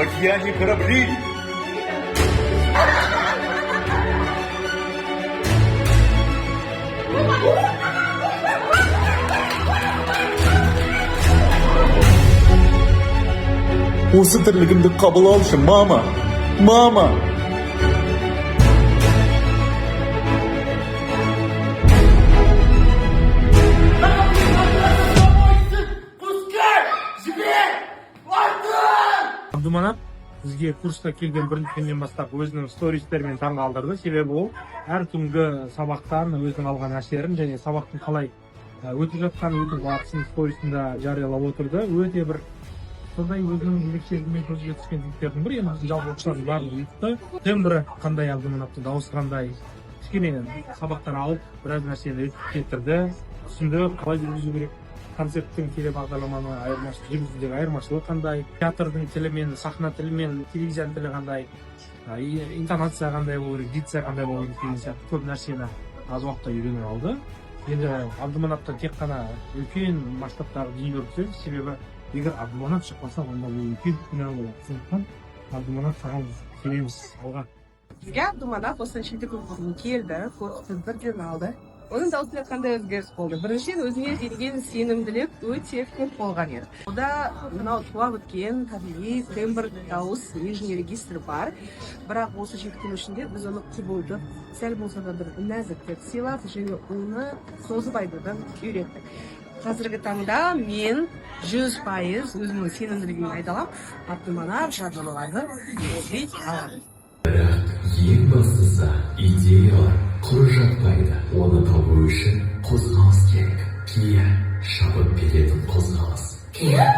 водіяння кораблів. Осы тірлігімді қабыл алшы, мама! Мама! Абдуманап бізге курсқа келген бірінші күннен бастап өзінің стористерімен таңғалдырды. Себебі ол әр түнгі сабақтан өзінің алған әсерін және сабақтың қалай өтіп жатқан өтіп барысын сторисында жариялап отырды. Өте бір сондай өзінің ерекшелігімен көзге түскен жігіттердің бірі. Енді біздің жалпы оқушылардың барлығы ұйықты. Тембрі қандай, Абдуманаптың дауысы қандай, кішкене сабақтар алып біраз нәрсені өтіп кетірді. Түсінді қалай жүргізу керек. Концерттің телебағдарламаны жүргізудегі айырмашылығы қандай, театрдың тілі мен сахна тілі мен телевизияның тілі қандай, интонация қандай болу керек, дикция қандай болу керек деген сияқты көп нәрсені аз уақытта үйреніп алды. Енді Абдуманапта тек қана үлкен масштабтағы дүниелер түседі, себебі егер Абдуманап шықпаса, онда бұл үлкен күнә болады. Сондықтан Абдуманап саған келеміз алға. Бізге Абдуманап осы шетел көрсеткен келді, көрсетіп бірден алды. Оның даусында қандай өзгеріс болды? Біріншіден өзіне деген сенімділік өте көп болған еді. Ода мынау туа өткен табиғи тембр дауыс нижний регистр бар. Бірақ осы жеткен ішінде біз оны құбылдық, сәл болса да бір нәзіктік сыйлап және оны созып айтудан үйреттік. Қазіргі таңда мен 100% өзімнің сенімділігімді айта аламын. Абдуманап жадыларды өзбек аламын. Ең бастысы идеялар құр жатпайды. Оны табу үшін қозғалыс керек. Kia шабыт беретін қозғалыс. Kia.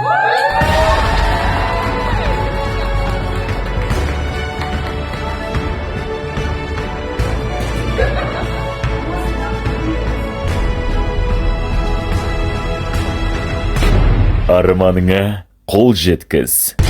Арманыңа қол жеткіз.